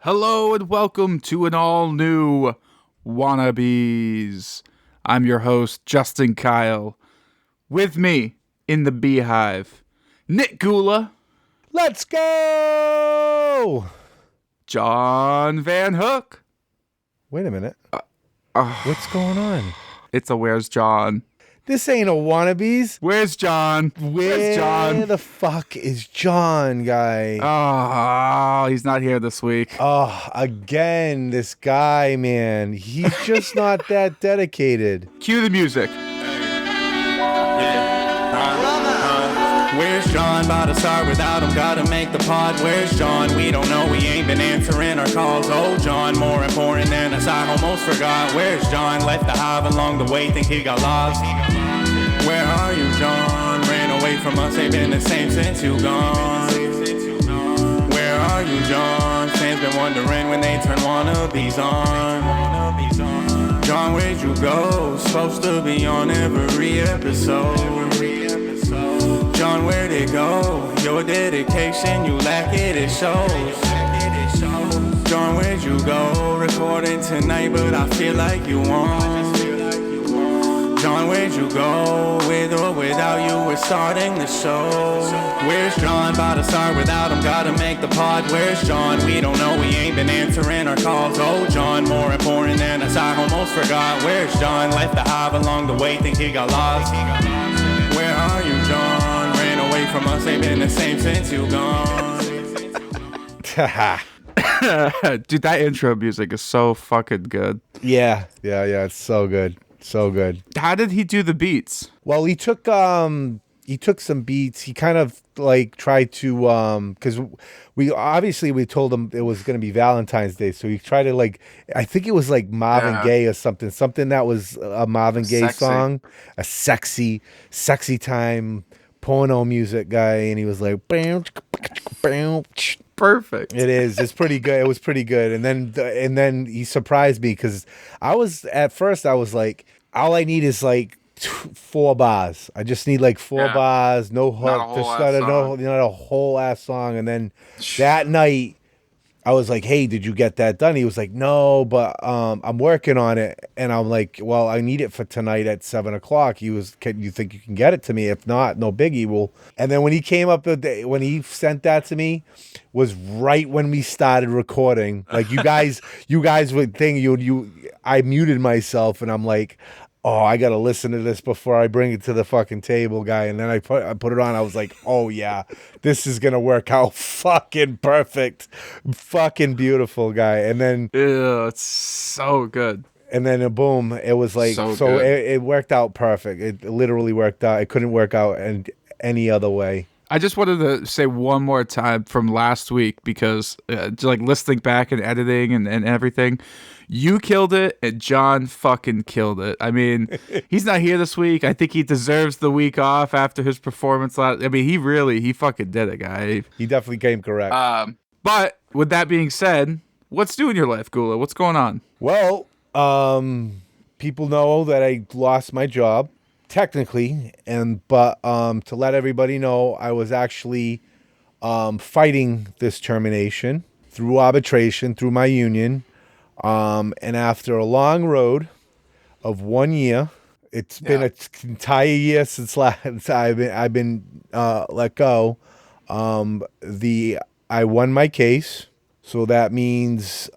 Hello and welcome to an all-new Wannabeez. I'm your host, Justin Kyle. With me in the Beehive, Nick Gula, Let's go! John Van Hook. Wait a minute. What's going on? It's a Where's John? This ain't a Wannabeez. Where's John? Where's John? Where the fuck is John, guy? Oh, he's not here this week. Oh, again, this guy, man. He's just not that dedicated. Cue the music. Where's John? About to start without him, gotta make the pod. Where's John? We don't know, we ain't been answering our calls. Oh, John, more important than us, I almost forgot. Where's John? Left the hive along the way, think he got lost. Where are you, John? Ran away from us, ain't been the same since you gone. Where are you, John? Fans been wondering when they turn Wannabeez on. John, where'd you go? Supposed to be on every episode. John, where'd it go? Your dedication, you lack it, it shows. John, where'd you go? Recording tonight, but I feel like you won't. John, where'd you go? With or without you, we're starting the show. Where's John? About to start without him, gotta make the pod. Where's John? We don't know, we ain't been answering our calls. Oh, John, more important than us, I almost forgot. Where's John? Left the hive along the way, think he got lost. Where are you, John? Ran away from us, ain't been the same since you gone. Dude, that intro music is so fucking good. Yeah, it's so good. So good. How did he do the beats? Well, he took some beats. He kind of like tried to because we told him it was going to be Valentine's Day, so he tried to like, I think it was like Marvin Gaye or something that was a Marvin Gaye song, a sexy time porno music guy, and he was like Perfect. It is. It's pretty good. It was pretty good. And then he surprised me because at first I was like, all I need is like 4 bars. I just need like 4 bars, no hook, not a whole ass song. And then that night I was like, hey, did you get that done? He was like, no, but I'm working on it. And I'm like, well, I need it for tonight at 7:00. He was, can you think you can get it to me? If not, no biggie. Well, and then when he came up when he sent that to me, was right when we started recording. Like you guys would think I muted myself, and I'm like, oh, I gotta listen to this before I bring it to the fucking table, guy. And then I put it on. I was like, oh yeah, this is gonna work out fucking perfect, fucking beautiful, guy. And then It's so good. And then boom, it was like it worked out perfect. It literally worked out. It couldn't work out any other way. I just wanted to say one more time from last week because like listening back and editing and everything, you killed it and John fucking killed it. I mean, he's not here this week. I think he deserves the week off after his performance last. I mean, he fucking did it, guy. He definitely came correct. But with that being said, what's new in your life, Gula? What's going on? Well, people know that I lost my job. Technically, but to let everybody know, I was actually fighting this termination through arbitration, through my union, and after a long road of 1 year, it's been an entire year since I've been let go. I won my case, so that means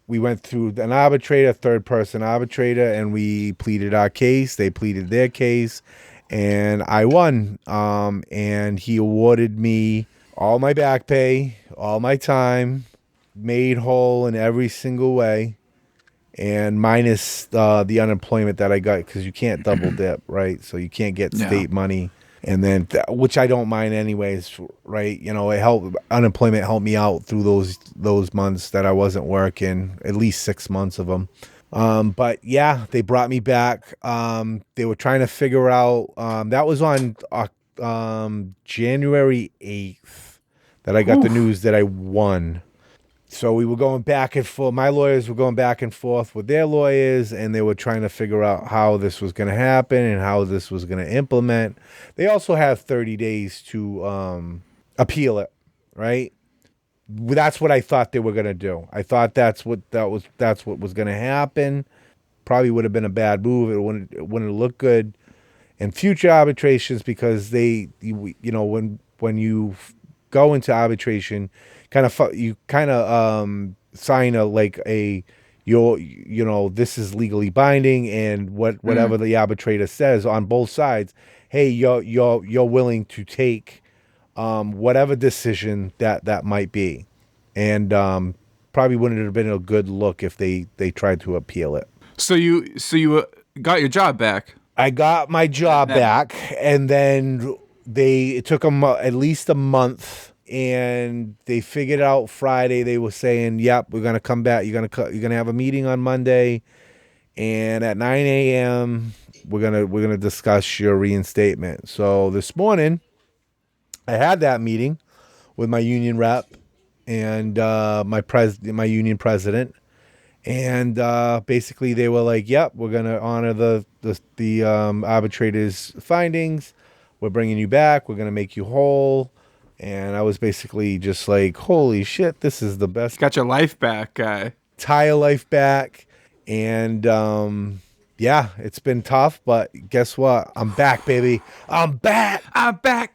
we went through an arbitrator, third-person arbitrator, and we pleaded our case. They pleaded their case, and I won. And he awarded me all my back pay, all my time, made whole in every single way, and minus the unemployment that I got, because you can't double dip, right? So you can't get state money. And then, which I don't mind anyways, right? You know, unemployment helped me out through those months that I wasn't working, at least 6 months of them. But yeah, they brought me back. They were trying to figure out, that was on January 8th that I got the news that I won. So we were going back and forth. My lawyers were going back and forth with their lawyers, and they were trying to figure out how this was going to happen and how this was going to implement. They also have 30 days to appeal it, right? that's what I thought they were gonna do. I thought that's what was gonna happen. Probably would have been a bad move. It wouldn't look good in future arbitrations because when you go into arbitration, you sign this is legally binding, and whatever the arbitrator says on both sides, hey, you're willing to take whatever decision that might be, and probably wouldn't have been a good look if they tried to appeal it. So you got your job back. I got my job back, and then it took them at least a month, and they figured out Friday. They were saying, "Yep, we're gonna come back. You're gonna have a meeting on Monday, and at 9 a.m. we're gonna discuss your reinstatement." So this morning, I had that meeting with my union rep and my union president. And basically, they were like, "Yep, we're gonna honor the arbitrator's findings. We're bringing you back. We're gonna make you whole." And I was basically just like, "Holy shit, this is the best." Got your life back, guy. Entire life back, and yeah, it's been tough, but guess what? I'm back, baby. I'm back. I'm back.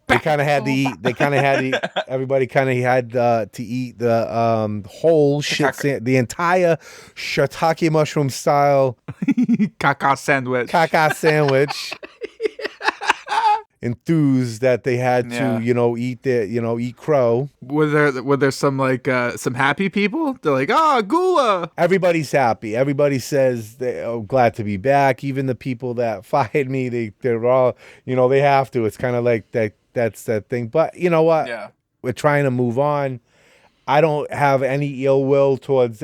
They kind of had to eat. Everybody kind of had to eat the whole shit, the entire shiitake mushroom style caca sandwich. Enthused that they had to, eat crow. Were there some some happy people? They're like, gula. Everybody's happy. Everybody says they're glad to be back. Even the people that fired me, they're all, they have to. It's kind of like that. That's that thing. But you know what? Yeah. We're trying to move on. I don't have any ill will towards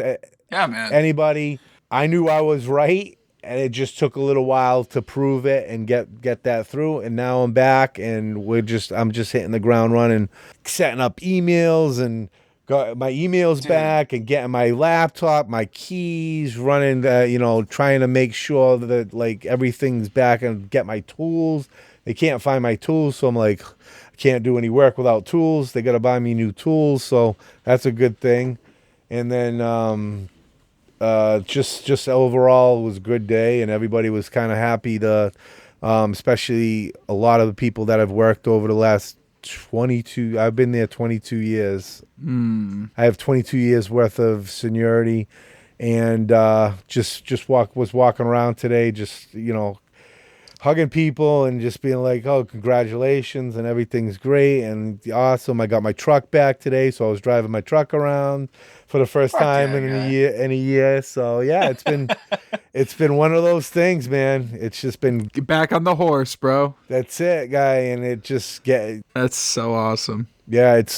anybody. I knew I was right, and it just took a little while to prove it and get that through. And now I'm back, and I'm just hitting the ground running, setting up emails and got my emails back and getting my laptop, my keys, running, trying to make sure that everything's back and get my tools. They can't find my tools, so I'm like, I can't do any work without tools. They got to buy me new tools, so that's a good thing. And then just overall, it was a good day, and everybody was kind of happy to, especially a lot of the people that I've worked over the last 22. I've been there 22 years. I have 22 years worth of seniority, and was walking around today, just hugging people and just being like, "Oh, congratulations," and everything's great and awesome. I got my truck back today, so I was driving my truck around for the first time in a year. So yeah, it's been one of those things, man. It's just been get back on the horse, bro. That's it, guy, and that's so awesome. Yeah, it's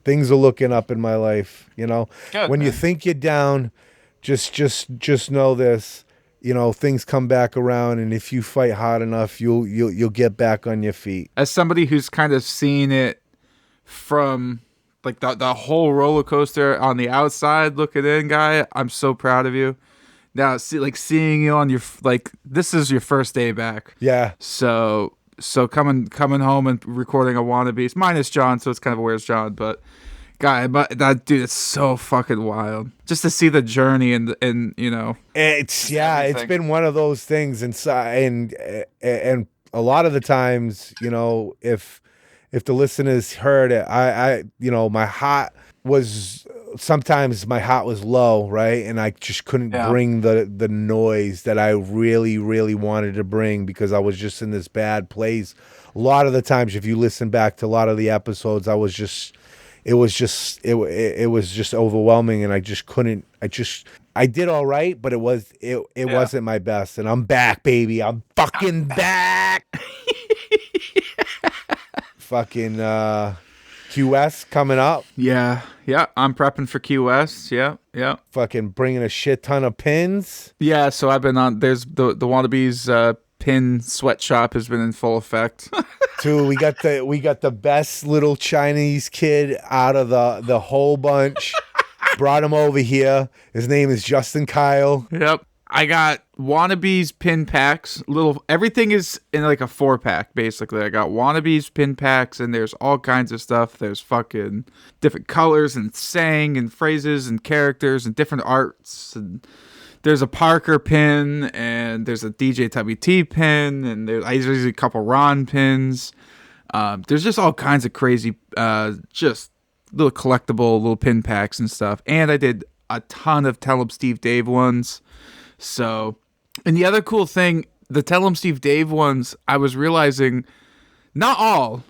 things are looking up in my life. Good, when man. You think you're down, just know this. Things come back around, and if you fight hard enough, you'll get back on your feet. As somebody who's kind of seen it from the whole roller coaster on the outside looking in, guy, I'm so proud of you. Now, seeing you on your this is your first day back. Yeah. So coming home and recording a Wannabeez minus John, so it's kind of where's John, but. Guy, but that dude, it's so fucking wild. Just to see the journey and it's been one of those things, and a lot of the times, if the listeners heard it, I my heart was low, right, and I just couldn't bring the noise that I really, really wanted to bring because I was just in this bad place. A lot of the times, if you listen back to a lot of the episodes, it was just overwhelming, and I just couldn't. I did all right, but it wasn't my best. And I'm back, baby. I'm fucking back. Fucking QS coming up. Yeah. I'm prepping for QS. Yeah. Fucking bringing a shit ton of pins. Yeah. So I've been on. There's the Wannabeez pin sweatshop has been in full effect. Dude, we got the best little Chinese kid out of the whole bunch. Brought him over here. His name is Justin Kyle. Yep. I got Wannabeez pin packs. Everything is in like a 4-pack, basically. I got Wannabeez pin packs, and there's all kinds of stuff. There's fucking different colors and saying and phrases and characters and different arts. And there's a Parker pin, and there's a DJ WT pin, and there's usually a couple Ron pins. There's just all kinds of crazy, just little collectible little pin packs and stuff. And I did a ton of Tell 'em Steve Dave ones. So, and the other cool thing, the Tell 'em Steve Dave ones, I was realizing, not all,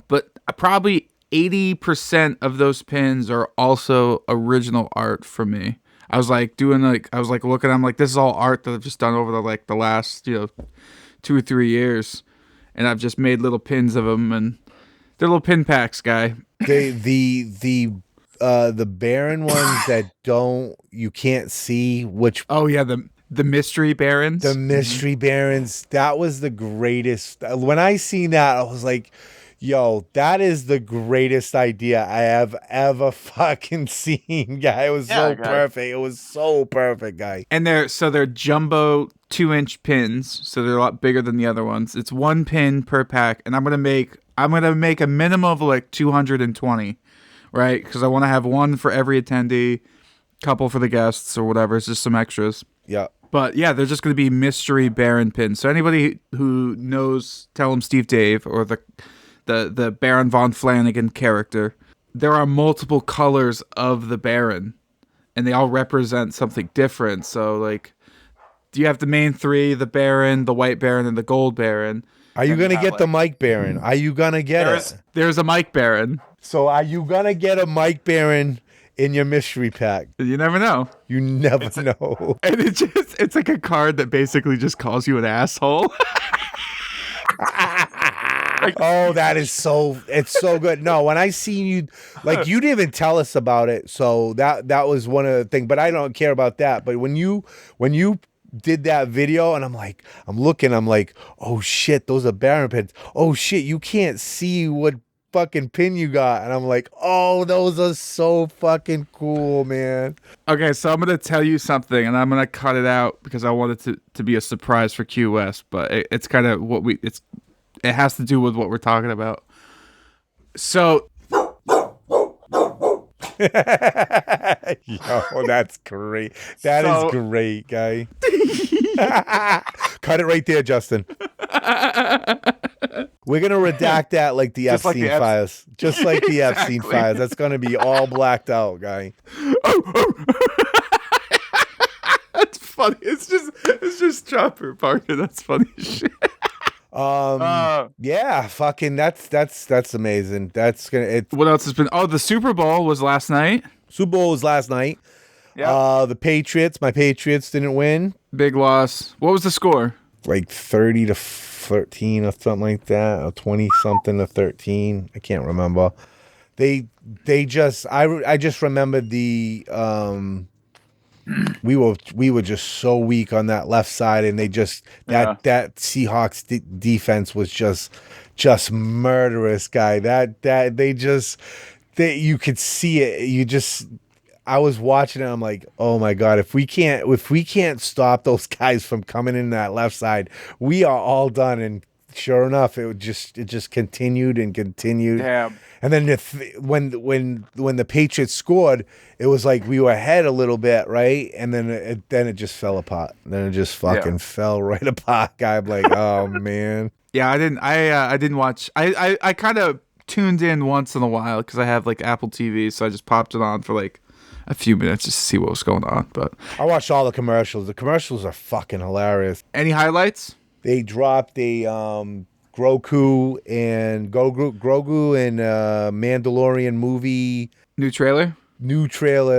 but probably 80% of those pins are also original art from me. I was looking, I'm like, this is all art that I've just done over the last, 2 or 3 years. And I've just made little pins of them, and they're little pin packs, guy. The Baron ones that you can't see which. Oh yeah, the mystery barons. The mystery barons. That was the greatest. When I seen that, I was like, yo, that is the greatest idea I have ever fucking seen, guy. It was perfect. It was so perfect, guy. And they're jumbo 2-inch pins, so they're a lot bigger than the other ones. It's 1 pin per pack, and I'm gonna make a minimum of like 220, right? Because I want to have one for every attendee, couple for the guests or whatever. It's just some extras. Yeah. But yeah, they're just gonna be mystery Baron pins. So anybody who knows Tell 'em Steve Dave or the Baron von Flanagan character, there are multiple colors of the Baron, and they all represent something different. So like, you have the main 3, the Baron, the White Baron, and the Gold Baron. Are you going to get the Mike Baron? Are you going to get it? There's a Mike Baron. So are you going to get a Mike Baron in your mystery pack? You never know. You never know. And it's like a card that basically just calls you an asshole. Oh, it's so good. No, when I seen you, like, you didn't even tell us about it. So that was one of the things, but I don't care about that. But when you did that video, and I'm like, oh shit, those are Baron pins. Oh shit, you can't see what fucking pin you got. And I'm like, oh, those are so fucking cool, man. Okay, so I'm gonna tell you something, and I'm gonna cut it out because I want it to be a surprise for Q West, but it's kind of it has to do with what we're talking about. So Yo, that's great. That is great, guy. Cut it right there, Justin. We're gonna redact that like the Epstein files. Just like the Epstein files. That's gonna be all blacked out, guy. That's funny. It's just Chopper Parker. That's funny as shit. Yeah, fucking that's amazing. That's gonna what else has been the Super Bowl was last night. Super Bowl was last night. Yeah. My Patriots didn't win. Big loss. What was the score? Like 30-13 or something like that, or 20-something-13. I can't remember. I just remembered we were just so weak on that left side, and they just that Seahawks defense was just murderous, guy. You could see it. I was watching it. I'm like, oh my god, if we can't stop those guys from coming in that left side, we are all done. And sure enough, it just continued and continued. Damn. And then when the Patriots scored, it was like we were ahead a little bit, right? And then it just fell apart. Then it just fucking fell right apart. Guy, I'm like, oh man. Yeah, I didn't watch. I kind of tuned in once in a while because I have like Apple TV, so I just popped it on for like a few minutes just to see what was going on. But I watched all the commercials. The commercials are fucking hilarious. Any highlights? They dropped a Grogu and Mandalorian movie. New trailer.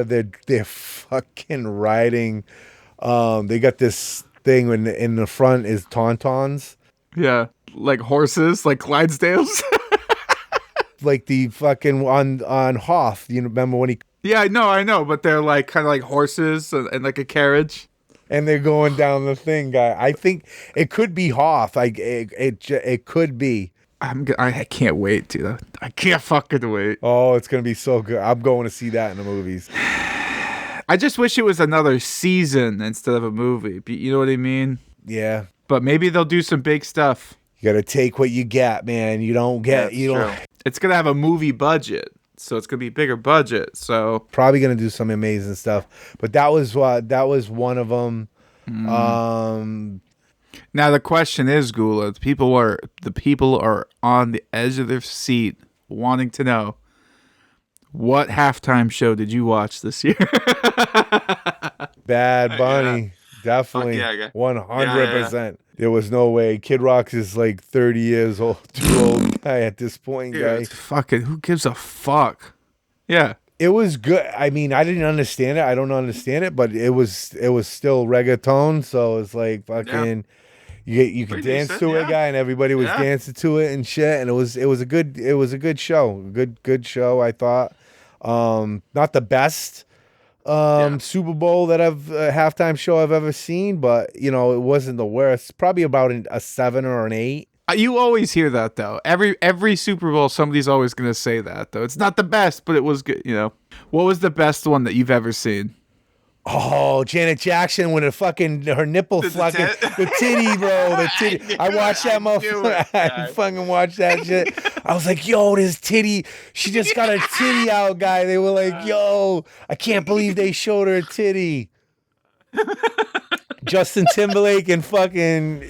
They're fucking riding. They got this thing in the front is tauntauns. Yeah, like horses, like Clydesdales. Like the fucking on Hoth. You remember when he? Yeah, I know, but they're like kind of like horses and like a carriage. And they're going down the thing, guy. I think it could be Hoth. It could be. I can't wait, dude. I can't fucking wait. Oh, it's gonna be so good. I'm going to see that in the movies. I just wish it was another season instead of a movie. You know what I mean? Yeah. But maybe they'll do some big stuff. You got to take what you get, man. You don't get, you don't. True. It's going to have a movie budget. So it's going to be bigger budget. So Probably going to do some amazing stuff. But that was one of them. now the question is, Gula, the people are on the edge of their seat wanting to know, what halftime show did you watch this year? Bad Bunny. Definitely. Fuck yeah, 100%. There was no way. Kid Rock is like 30 years old, too old guy at this point, guy. Fucking, who gives a fuck? Yeah. It was good. I mean, I didn't understand it. I don't understand it, but it was still reggaeton, so it's like fucking you could Pretty dance decent, to it, yeah. guy, and everybody was Yeah. dancing to it and shit, and it was a good show. Good show, I thought. Not the best Super Bowl that I've halftime show I've ever seen, but it wasn't the worst. Probably about a 7 or an 8. You always hear that though. Every Super Bowl, somebody's always gonna say that though. It's not the best, but it was good. What was the best one that you've ever seen? Oh, Janet Jackson with her nipple fucking the titty, bro, the titty. I watched that motherfucker. I fucking watched that shit. I was like, yo, this titty. She just got her titty out, guy. They were like, yo, I can't believe they showed her titty. Justin Timberlake and fucking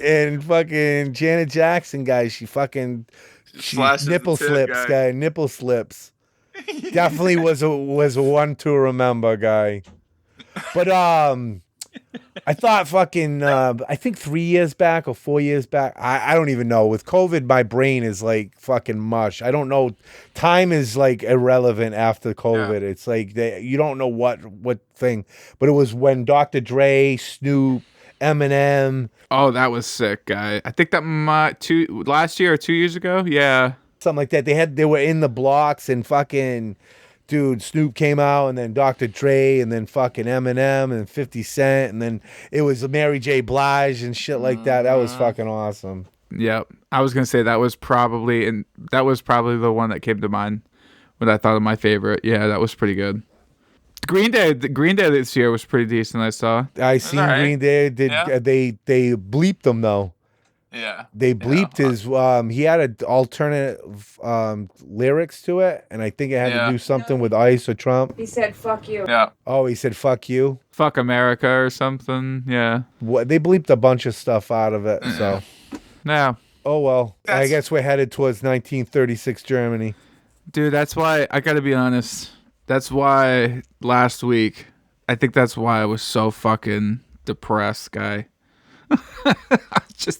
Janet Jackson, guys. She Slashes nipple the tip, slips, guy. Nipple slips. Definitely was a one to remember, guy. But I thought I think 3 years back or 4 years back. I don't even know. With COVID, my brain is like fucking mush. I don't know. Time is like irrelevant after COVID. Yeah. It's like you don't know what thing. But it was when Dr. Dre, Snoop, Eminem. Oh, that was sick, guy. I think that last year or 2 years ago. Yeah. Something like that. They were in the blocks and fucking... Dude, Snoop came out, and then Dr. Dre, and then fucking Eminem, and 50 Cent, and then it was Mary J. Blige and shit like that. That was fucking awesome. Yep. I was gonna say that was probably the one that came to mind when I thought of my favorite. Yeah, that was pretty good. Green Day this year was pretty decent. I saw. I seen right. Green Day. They bleeped them though. Yeah. They bleeped his he had an alternative lyrics to it, and I think it had to do something with iCE or Trump. He said fuck you. Yeah. Oh, he said fuck you. Fuck America or something. Yeah. They bleeped a bunch of stuff out of it, so. Yeah. Oh well. I guess we're headed towards 1936 Germany. Dude, that's why I got to be honest. That's why last week, I think that's why I was so fucking depressed, guy.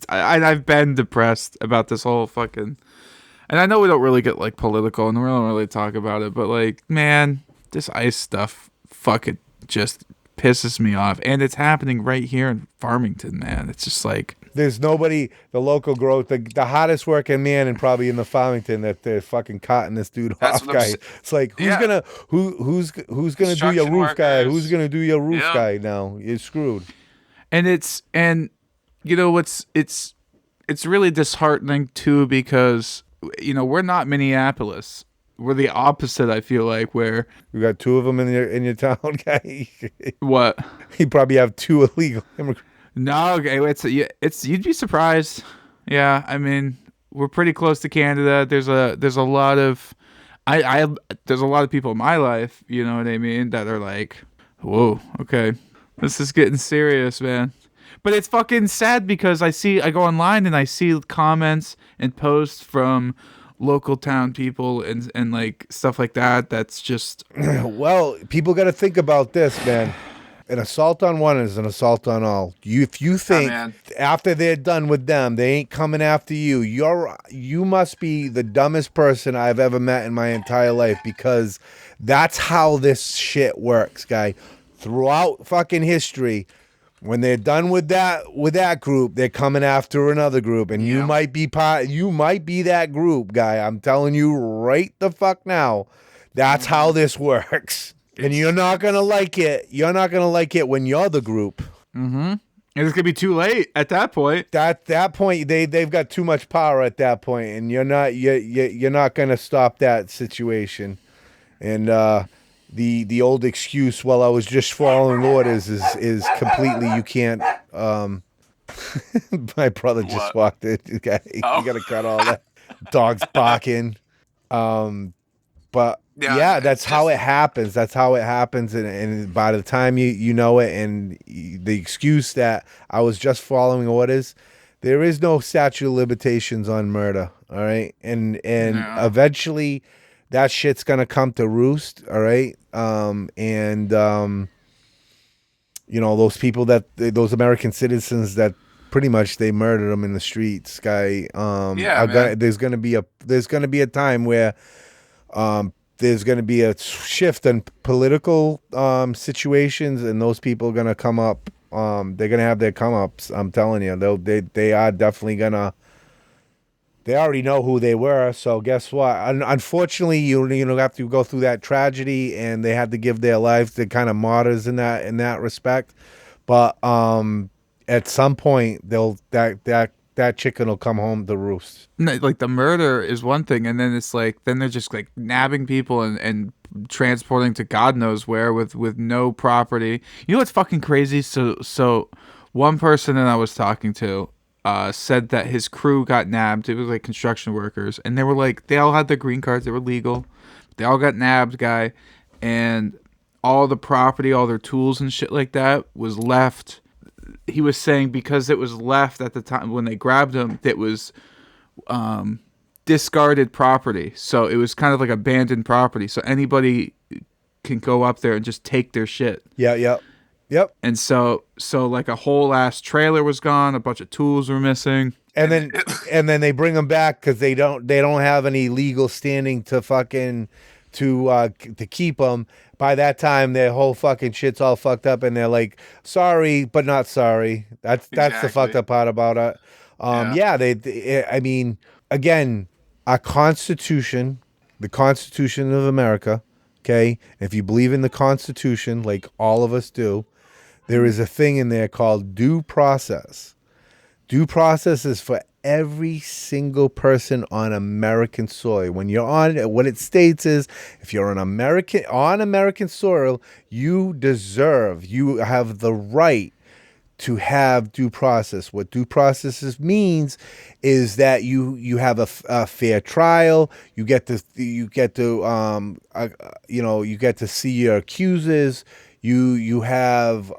I've been depressed about this whole fucking, and I know we don't really get like political and we don't really talk about it, but like, man, this iCE stuff fucking just pisses me off, and it's happening right here in Farmington, man. It's just like there's nobody, the local growth, the hardest working man, and probably in the Farmington that they're fucking cutting this dude off, guy. It's like who's gonna do your roof, guy? Who's gonna do your roof, guy? Now you're screwed. And you know it's really disheartening too, because we're not Minneapolis. We're the opposite. I feel like where you got 2 of them in your town, guy. What? You probably have 2 illegal immigrants. No, it's you'd be surprised. Yeah, I mean we're pretty close to Canada. There's a lot of there's a lot of people in my life, you know what I mean, that are like, whoa, okay, this is getting serious, man. But it's fucking sad because I go online and I see comments and posts from local town people and like stuff like that. That's just well, people got to think about this, man. An assault on one is an assault on all. If you think after they're done with them, they ain't coming after you, you must be the dumbest person I've ever met in my entire life, because that's how this shit works, guy. Throughout fucking history, when they're done with that group, they're coming after another group, and you might be that group, guy. I'm telling you right the fuck now. That's how this works. And you're not gonna like it. You're not gonna like it when you're the group. Mm-hmm. And it's gonna be too late at that point. That point, they've got too much power at that point, and you're not gonna stop that situation. And the old excuse, well, I was just following orders, is completely, you can't. My brother just walked in. You gotta cut all that. Dogs barking. But yeah, that's how it happens. That's how it happens, and by the time you know it, and the excuse that I was just following orders, there is no statute of limitations on murder. All right, and eventually, that shit's gonna come to roost. All right, those people those American citizens that pretty much they murdered them in the streets, guy. There's gonna be a time where there's going to be a shift in political situations, and those people are going to come up. They're going to have their come ups. I'm telling you, they are definitely going to. They already know who they were. So guess what? Unfortunately, you have to go through that tragedy, and they had to give their lives. They're kind of martyrs in that respect. But at some point, that chicken will come home to roost. No, like the murder is one thing, and then it's like they're just like nabbing people and transporting to God knows where with no property. You know what's fucking crazy? So one person that I was talking to said that his crew got nabbed. It was like construction workers, and they were like, they all had their green cards, they were legal. They all got nabbed, guy, and all the property, all their tools and shit like that was left. He was saying because it was left at the time when they grabbed him, that was discarded property. So it was kind of like abandoned property. So anybody can go up there and just take their shit. Yep. And so like a whole ass trailer was gone. A bunch of tools were missing. And then they bring them back because they don't have any legal standing to fucking to keep them. By that time, their whole fucking shit's all fucked up, and they're like, sorry, but not sorry. That's the fucked up part about it. I mean, again, our Constitution, the Constitution of America, okay? If you believe in the Constitution, like all of us do, there is a thing in there called due process. Due process is for every single person on American soil. When you're on, what it states is, if you're on American soil, you have the right to have due process. What due process means is that you have a fair trial. You get to see your accusers. You have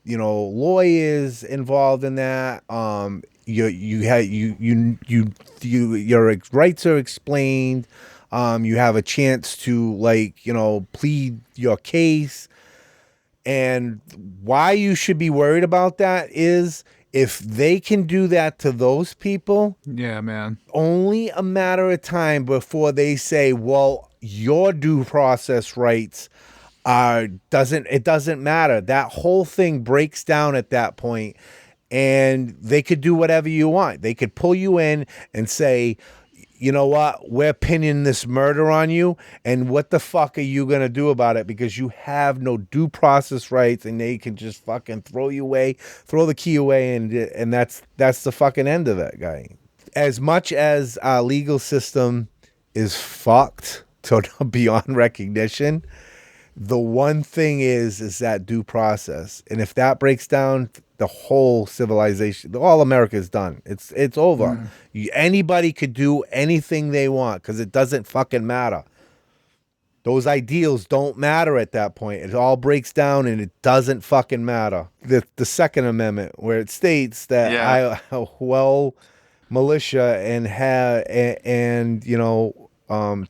lawyers involved in that. Your rights are explained. You have a chance to plead your case. And why you should be worried about that is if they can do that to those people, yeah, man, only a matter of time before they say, well, your due process rights doesn't matter. That whole thing breaks down at that point, and they could do whatever you want. They could pull you in and say, you know what, we're pinning this murder on you, and what the fuck are you gonna do about it? Because you have no due process rights, and they can just fucking throw the key away, and that's the fucking end of it, guy. As much as our legal system is fucked to beyond recognition, the one thing is that due process, and if that breaks down, the whole civilization, all America is done. It's over. Anybody could do anything they want because it doesn't fucking matter. Those ideals don't matter at that point. It all breaks down and it doesn't fucking matter. The Second Amendment, where it states that militia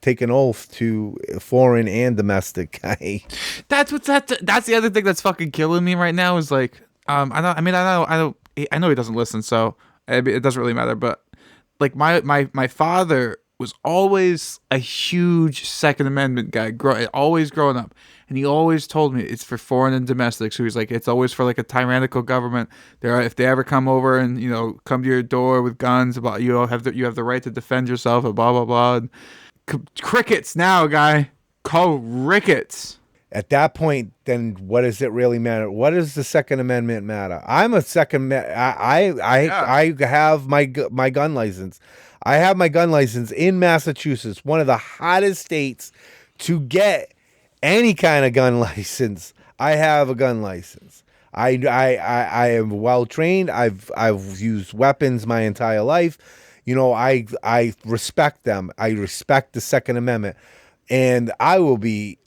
take an oath to foreign and domestic. That's the other thing that's fucking killing me right now is like, I know he doesn't listen, so it doesn't really matter. But like my father was always a huge Second Amendment guy, always growing up, and he always told me it's for foreign and domestic. So he's like, it's always for like a tyrannical government. If they ever come over and come to your door with guns, about you have the right to defend yourself, and blah blah blah. And crickets now, guy. Call rickets. At that point, then what does it really matter? What does the Second Amendment matter? I'm a second. I have my gun license. I have my gun license in Massachusetts, one of the hottest states to get any kind of gun license. I have a gun license. I am well trained. I've used weapons my entire life. You know, I respect them. I respect the Second Amendment, and I will be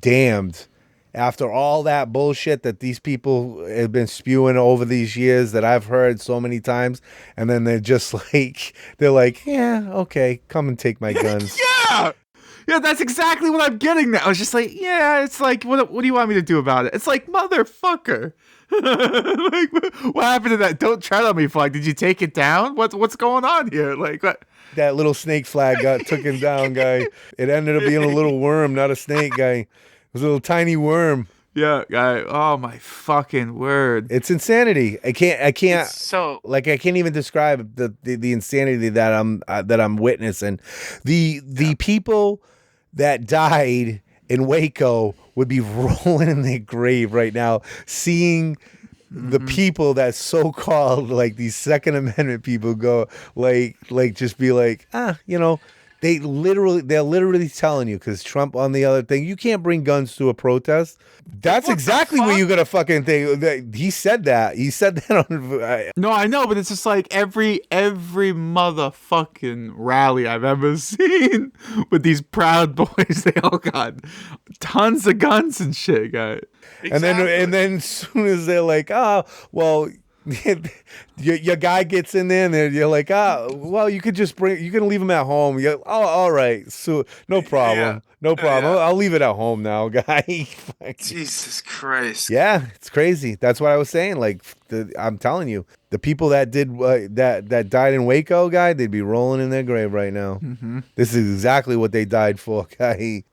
damned after all that bullshit that these people have been spewing over these years that I've heard so many times, and then they're just like, yeah, okay, come and take my guns. Yeah, that's exactly what I'm getting now. I was just like, yeah, it's like, what do you want me to do about it? It's like, motherfucker. Like, what happened to that "Don't Tread on Me" flag? Did you take it down? What's going on here? Like, what? That little snake flag got taken down, guy. It ended up being a little worm, not a snake, guy. It was a little tiny worm. Yeah, guy. Oh my fucking word! It's insanity. I can't. It's so like I can't even describe the insanity that I'm witnessing. The people that died in Waco would be rolling in their grave right now, seeing the people that so-called like these Second Amendment people go like just be like, you know, they're literally telling you, because Trump on the other thing, you can't bring guns to a protest. That's exactly what you're gonna fucking think. He said that. He said that on. No, I know, but it's just like every motherfucking rally I've ever seen with these Proud Boys, they all got tons of guns and shit, guy. Exactly. And then as soon as they're like, well, your guy gets in there and you're like, well, you can leave him at home. All right, so no problem. No problem. I'll leave it at home now, guy. Jesus Christ. Yeah, it's crazy. That's what I was saying. Like, I'm telling you, the people that did that died in Waco, guy, they'd be rolling in their grave right now. Mm-hmm. This is exactly what they died for, guy.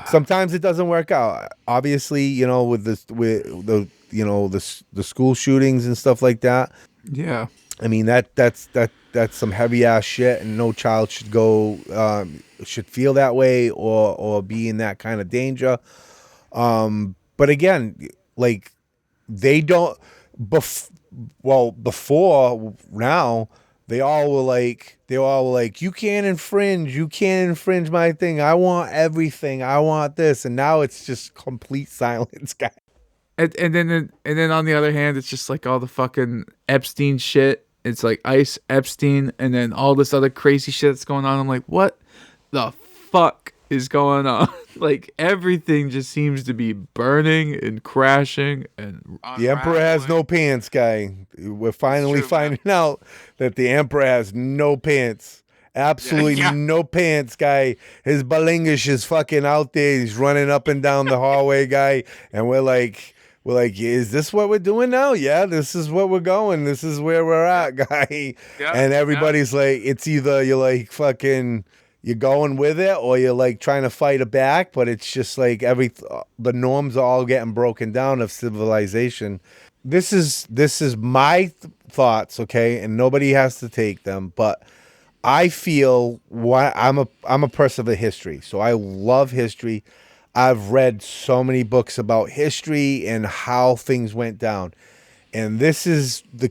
Sometimes it doesn't work out. Obviously, you know, with the school shootings and stuff like that. Yeah. I mean, that's some heavy ass shit, and no child should should feel that way or be in that kind of danger. But again, like, they don't. Before now, they all were like, you can't infringe my thing. I want everything. I want this, and now it's just complete silence, guy. And then on the other hand, it's just like all the fucking Epstein shit. It's like iCE, Epstein, and then all this other crazy shit that's going on. I'm like, what the fuck is going on? Like, everything just seems to be burning and crashing. And the emperor has no pants, guy. We're finally finding out that the emperor has no pants. Absolutely no pants, guy. His balingish is fucking out there. He's running up and down the hallway, guy. And we're like, is this what we're doing now? Yeah, this is what we're going. This is where we're at, guy. Yeah, and everybody's like, it's either you're like fucking, you're going with it, or you're like trying to fight it back. But it's just like the norms are all getting broken down of civilization. This is my thoughts, okay, and nobody has to take them. But I feel I'm a person of history, so I love history. I've read so many books about history and how things went down. And this is the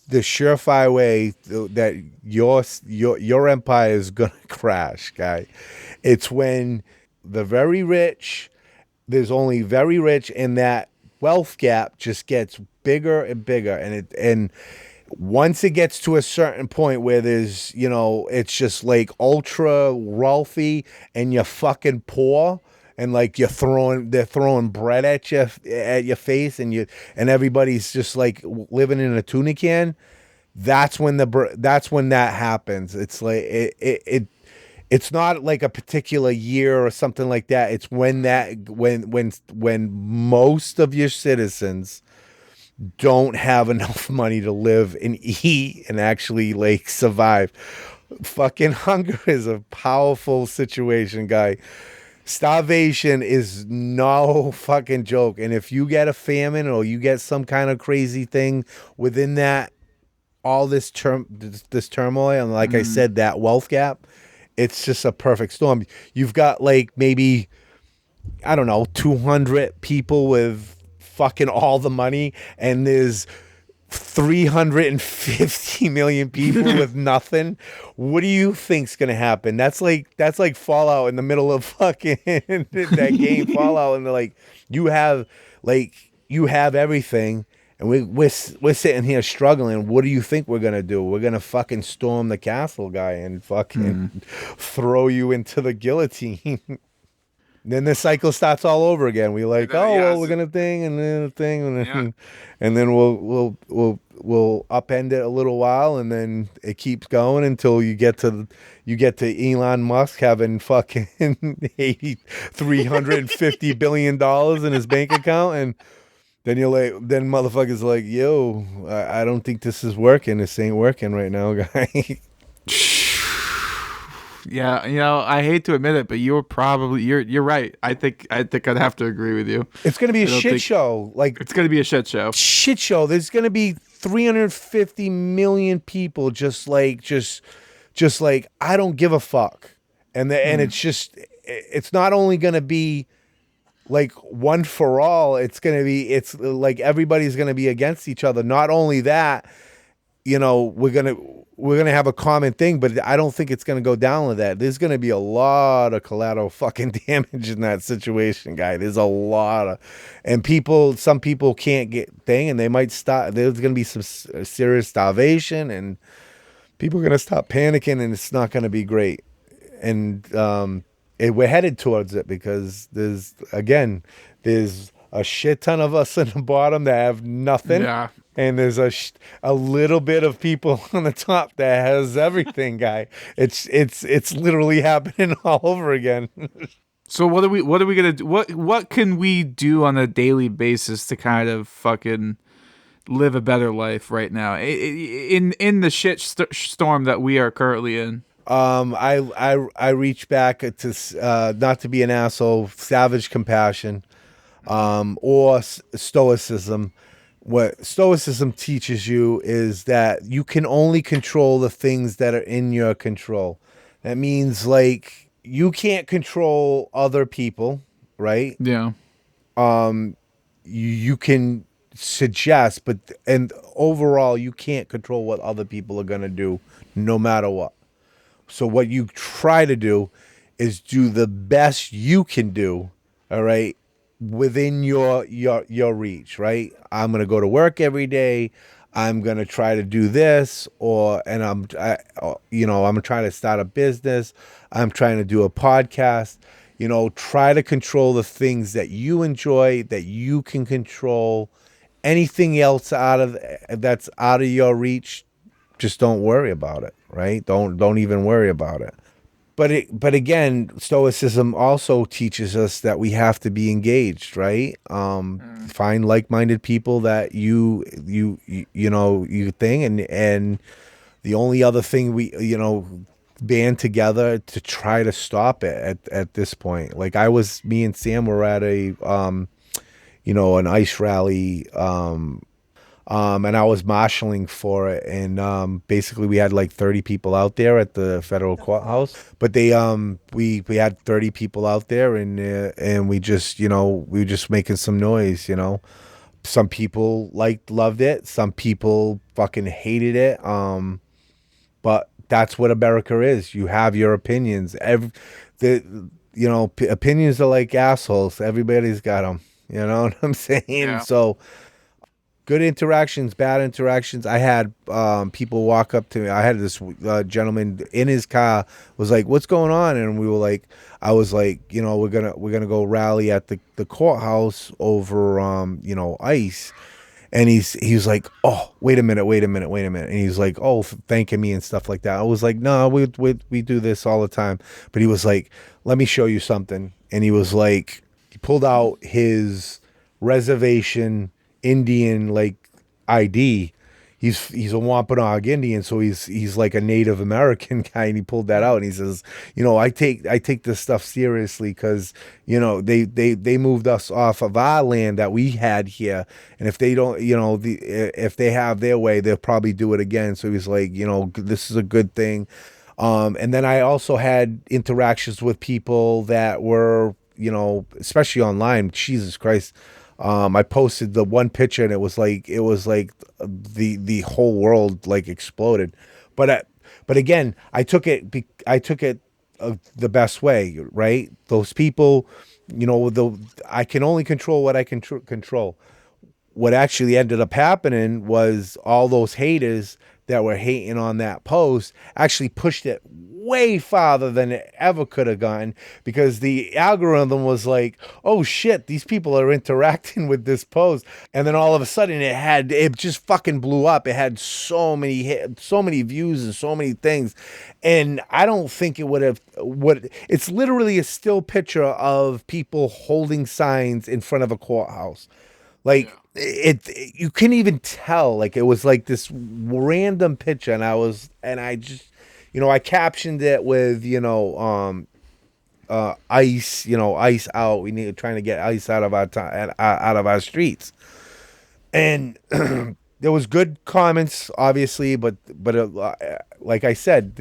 surefire way that your empire is going to crash, guy. It's when the very rich, there's only very rich, and that wealth gap just gets bigger and bigger. And once it gets to a certain point where there's, you know, it's just like ultra wealthy and you're fucking poor, and like they're throwing bread at your face, and everybody's just like living in a tuna can. That's when that happens. It's like it's not like a particular year or something like that. It's when most of your citizens don't have enough money to live and eat and actually like survive. Fucking hunger is a powerful situation, guy. Starvation is no fucking joke. And if you get a famine or you get some kind of crazy thing within that, all this turmoil, and like I said, that wealth gap, it's just a perfect storm. You've got like maybe, I don't know, 200 people with fucking all the money, and there's 350 million people with nothing. What do you think's gonna happen? That's like Fallout in the middle of fucking that game Fallout, and they're like, you have everything, and we're sitting here struggling. What do you think we're gonna do? We're gonna fucking storm the castle, guy, and fucking throw you into the guillotine. Then the cycle starts all over again. We're like, we're gonna thing, and then a thing, and then, and then we'll upend it a little while, and then it keeps going until you get to Elon Musk having fucking $350 billion in his bank account, and then then motherfuckers like, yo, I don't think this is working. This ain't working right now, guy. Yeah, I hate to admit it, but you're right. I think I'd have to agree with you. It's gonna be a shit show. Like, it's gonna be a shit show. Shit show. There's gonna be 350 million people just like I don't give a fuck, and it's not only gonna be like one for all. It's like everybody's gonna be against each other. Not only that, we're gonna have a common thing, but I don't think it's gonna go down with that. There's gonna be a lot of collateral fucking damage in that situation, guy. There's a lot of, and some people can't get thing, and they might stop. There's gonna be some serious starvation, and people are gonna stop panicking, and it's not gonna be great. And we're headed towards it because there's a shit ton of us in the bottom that have nothing. Yeah. And there's a little bit of people on the top that has everything, guy. It's literally happening all over again. So what are we gonna do? What can we do on a daily basis to kind of fucking live a better life right now in the shit storm that we are currently in? I reach back to not to be an asshole, savage compassion, or stoicism. What stoicism teaches you is that you can only control the things that are in your control. That means, like, you can't control other people, right? Yeah. You can suggest, and overall, you can't control what other people are gonna do, no matter what. So what you try to do is do the best you can do, all right, within your reach, right? I'm gonna go to work every day. I'm gonna try to do this, I'm trying to start a business. I'm trying to do a podcast. Try to control the things that you enjoy, that you can control. Anything else that's out of your reach, just don't worry about it, right? Don't even worry about it. But again, stoicism also teaches us that we have to be engaged, right? Find like-minded people that you thing, and the only other thing we band together to try to stop it at this point. Like me and Sam were at an ice rally, and I was marshalling for it, and basically we had like 30 people out there at the federal courthouse. But we had 30 people out there, and we just we were just making some noise. Some people loved it, some people fucking hated it. But that's what America is. You have your opinions. Opinions are like assholes. Everybody's got them. You know what I'm saying? Yeah. So. Good interactions, bad interactions. I had people walk up to me. I had this gentleman in his car was like, "What's going on?" And I was like, we're gonna go rally at the courthouse over iCE. And he was like, "Oh, wait a minute," and he's like, "Oh, thanking me and stuff like that." I was like, "No, we do this all the time." But he was like, "Let me show you something," and he was like, he pulled out his reservation Indian ID. He's a Wampanoag Indian, so he's like a Native American guy, and he pulled that out and he says, I take this stuff seriously because they moved us off of our land that we had here, and if they don't, if they have their way, they'll probably do it again. So he's like, this is a good thing. And then I also had interactions with people that were, especially online. Jesus Christ. I posted the one picture and it was like the whole world like exploded. But again, I took it the best way, right? Those people, I can only control what I can control. What actually ended up happening was all those haters that were hating on that post actually pushed it way farther than it ever could have gone, because the algorithm was like, oh shit, these people are interacting with this post. And then all of a sudden it just fucking blew up. It had so many views and so many things. And I don't think it would have it's literally a still picture of people holding signs in front of a courthouse. Like you couldn't even tell. Like it was like this random picture, and I just, I captioned it with ice, ice out. We need trying to get ice out of out of our streets, and there was good comments, obviously, but like I said,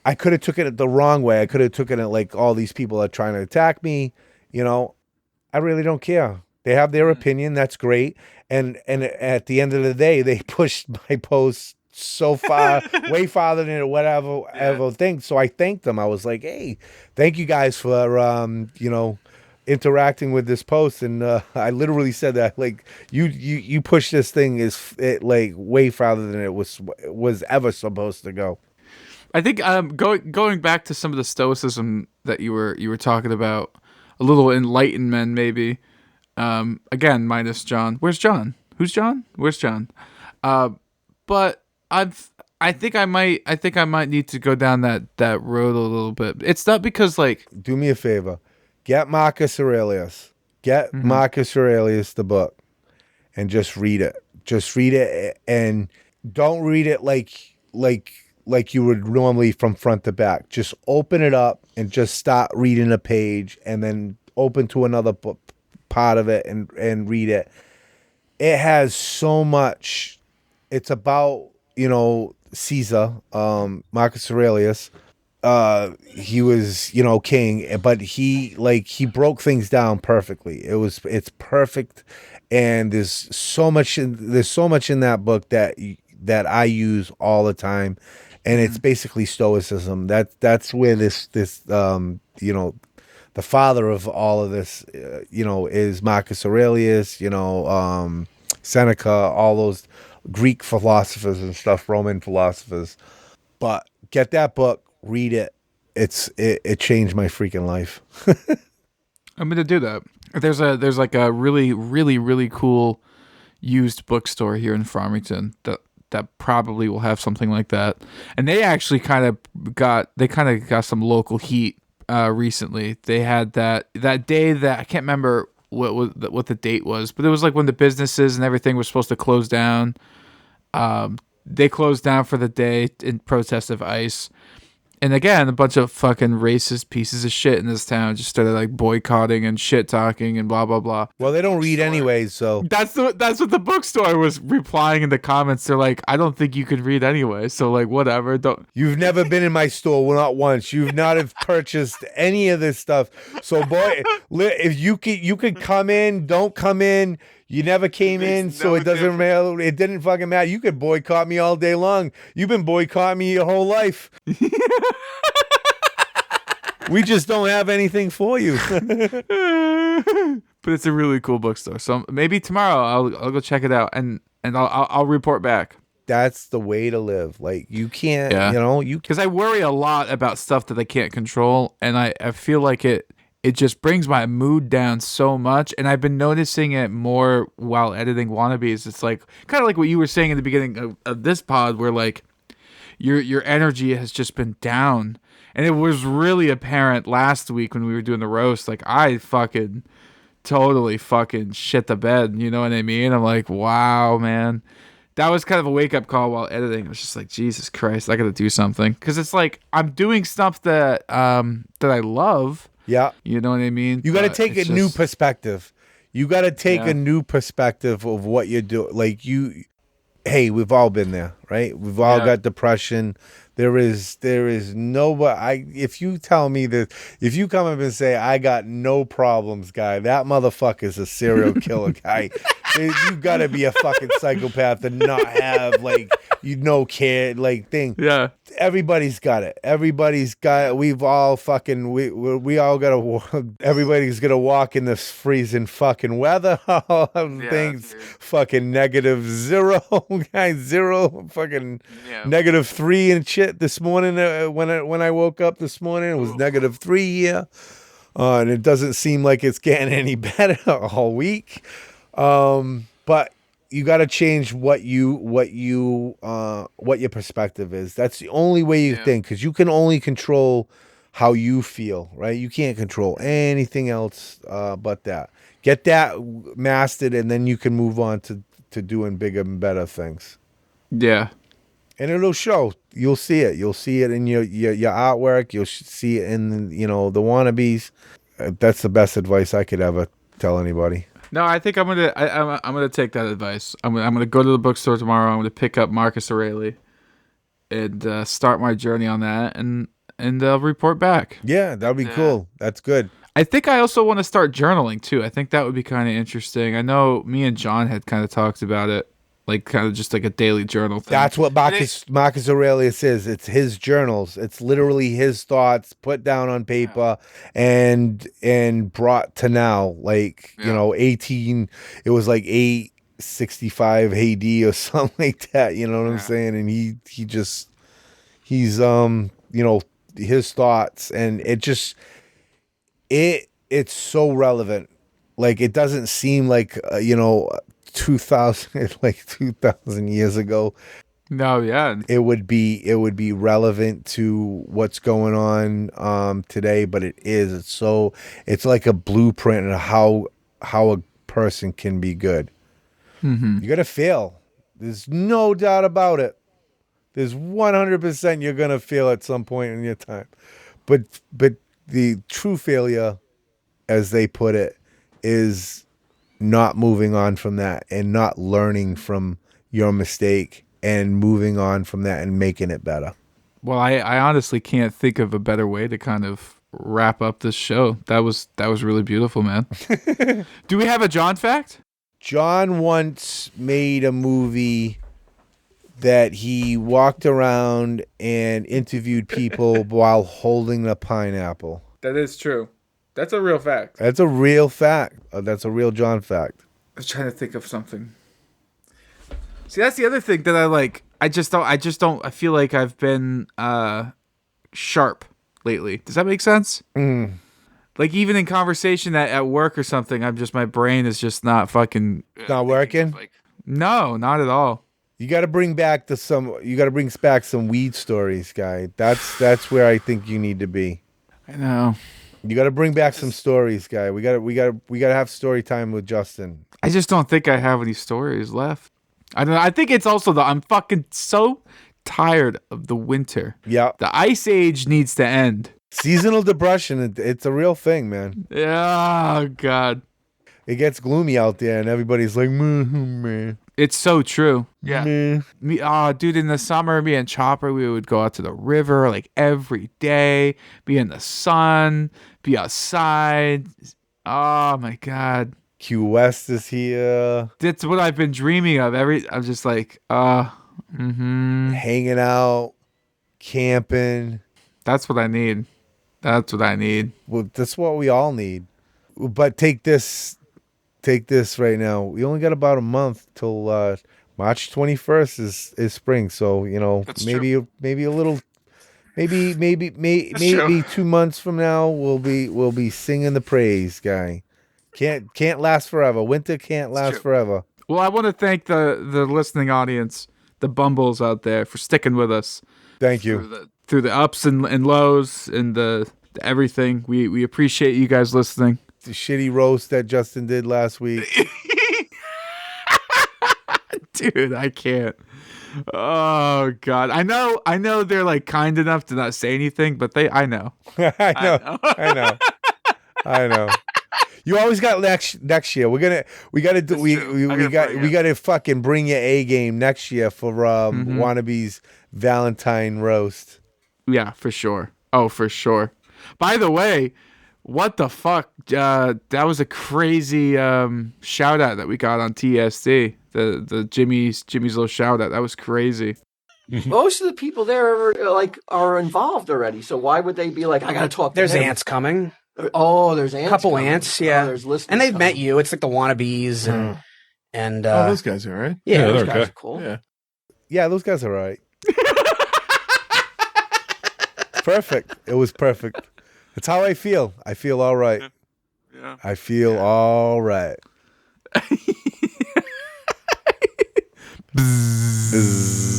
I could have took it the wrong way. I could have taken it like all these people are trying to attack me. I really don't care. They have their opinion. That's great. And at the end of the day, they pushed my post so far, way farther than whatever ever think. So I thanked them. I was like, hey, thank you guys for interacting with this post. And I literally said that, like, you push this thing like way farther than it was ever supposed to go. I think going back to some of the stoicism that you were talking about, a little enlightenment maybe. Again, minus John. Where's John? Who's John? Where's John? But I think I might need to go down that road a little bit. It's not because like, do me a favor, get Marcus Aurelius, Marcus Aurelius the book, and just read it. Just read it, and don't read it like you would normally from front to back. Just open it up and just start reading a page, and then open to another book. Part of it and read it. It has so much. It's about Caesar, Marcus Aurelius. He was king, but he broke things down perfectly. It's perfect, and there's so much in that book that I use all the time, and it's basically stoicism. That's where this the father of all of this, is Marcus Aurelius, Seneca, all those Greek philosophers and stuff, Roman philosophers. But get that book, read it. It changed my freaking life. I'm gonna do that. There's like a really, really, really cool used bookstore here in Farmington that probably will have something like that. And they actually kind of got some local heat. Recently they had that day that I can't remember what the date was, but it was like when the businesses and everything was supposed to close down. They closed down for the day in protest of ice. And again, a bunch of fucking racist pieces of shit in this town just started like boycotting and shit talking and blah blah blah. Well, they don't read anyways, so that's what the bookstore was replying in the comments. They're like, I don't think you could read anyway, so like whatever. Don't. You've never been in my store, well, not once. You've not have purchased any of this stuff. So boy, if you could come in, don't come in. You never came in, so it doesn't matter. It didn't fucking matter. You could boycott me all day long. You've been boycotting me your whole life. We just don't have anything for you. But it's a really cool bookstore. So maybe tomorrow I'll go check it out and I'll report back. That's the way to live. Like you can't, because I worry a lot about stuff that I can't control, and I feel like it just brings my mood down so much. And I've been noticing it more while editing Wannabeez. It's like kind of like what you were saying in the beginning of this pod, where like your energy has just been down. And it was really apparent last week when we were doing the roast. Like I fucking totally fucking shit the bed. You know what I mean? I'm like, wow, man. That was kind of a wake up call while editing. I was just like, Jesus Christ, I got to do something. Because it's like I'm doing stuff that I love. Yeah. You know what I mean? You got to take a new perspective. You got to take a new perspective of what you're doing. Like hey, we've all been there, right? We've all got depression. There is nobody. If you tell me that, if you come up and say I got no problems, guy, that motherfucker's a serial killer, guy. You gotta be a fucking psychopath to not have like care like thing. Yeah. Everybody's got it. Everybody's got it. We've all fucking we all gotta. Everybody's gonna walk in this freezing fucking weather. All things dude. fucking -0, guys. 0 fucking -3 and shit. This morning when I woke up this morning, it was -3 here, and it doesn't seem like it's getting any better all week. But you got to change what your perspective is. That's the only way you think, because you can only control how you feel, right? You can't control anything else but that. Get that mastered, and then you can move on to doing bigger and better things. Yeah. And it'll show. You'll see it. You'll see it in your artwork. You'll see it in the Wannabeez. That's the best advice I could ever tell anybody. No, I think I'm gonna take that advice. I'm gonna go to the bookstore tomorrow. I'm gonna pick up Marcus Aureli and start my journey on that, and report back. Yeah, that'd be cool. That's good. I think I also want to start journaling too. I think that would be kind of interesting. I know me and John had kind of talked about it, like kind of just like a daily journal thing. That's what Marcus Aurelius is. It's his journals. It's literally his thoughts put down on paper and brought to now. Like 18. It was like 865 AD or something like that. You know what I'm saying? And he's his thoughts, and it's so relevant. Like, it doesn't seem like 2,000 years ago. No, yeah. It would be relevant to what's going on today, but it is. It's like a blueprint of how a person can be good. Mm-hmm. You gotta fail. There's no doubt about it. There's 100% you're gonna fail at some point in your time. But the true failure, as they put it, is not moving on from that and not learning from your mistake and moving on from that and making it better. Well, I honestly can't think of a better way to kind of wrap up this show. That was really beautiful, man. Do we have a John fact? John once made a movie that he walked around and interviewed people while holding a pineapple. That is true. That's a real fact. That's a real fact. That's a real John fact. I was trying to think of something. See, that's the other thing that I like. I feel like I've been sharp lately. Does that make sense? Mm. Like, even in conversation at work or something, my brain is just not fucking... Not working? No, not at all. You got to bring back some weed stories, guy. That's where I think you need to be. I know. You got to bring back some stories, guy. We got to have story time with Justin. I just don't think I have any stories left. I don't know. I think it's also I'm fucking so tired of the winter. Yeah. The ice age needs to end. Seasonal depression, it's a real thing, man. Yeah, oh God. It gets gloomy out there, and everybody's like, man. It's so true. Yeah. Dude, in the summer, me and Chopper, we would go out to the river like every day, be in the sun, be outside. Oh my God. Q West is here. That's what I've been dreaming of. I'm just like, hanging out, camping. That's what I need. That's what I need. Well, that's what we all need. But take this right now. We only got about a month till March 21st is spring. So, maybe a little, maybe 2 months from now we'll be singing the praise, guy. Can't last forever. Winter can't last forever. Well, I want to thank the listening audience, the Bumbles out there, for sticking with us. Thank you. Through the ups and lows and the everything. We appreciate you guys listening. The shitty roast that Justin did last week. Dude, I can't. Oh God. I know they're like kind enough to not say anything, but I know. I know. You always got next year. We gotta fucking bring your A game next year for Wannabeez Valentine roast. Yeah, for sure. Oh, for sure. By the way, what the fuck? That was a crazy shout out that we got on TSD. The Jimmy's little shout out. That was crazy. Most of the people there are involved already. So why would they be like, I gotta talk to There's him? ants coming. Oh, there's ants. Couple coming. ants, yeah. Oh, there's listeners and they've coming. met you. It's like the Wannabeez and Oh, those guys are right. yeah, Those those guys guys. are cool. Yeah. Yeah, those guys are all right. Perfect. It was perfect. That's how I feel. I feel all right. Yeah. I feel all right. Bzz.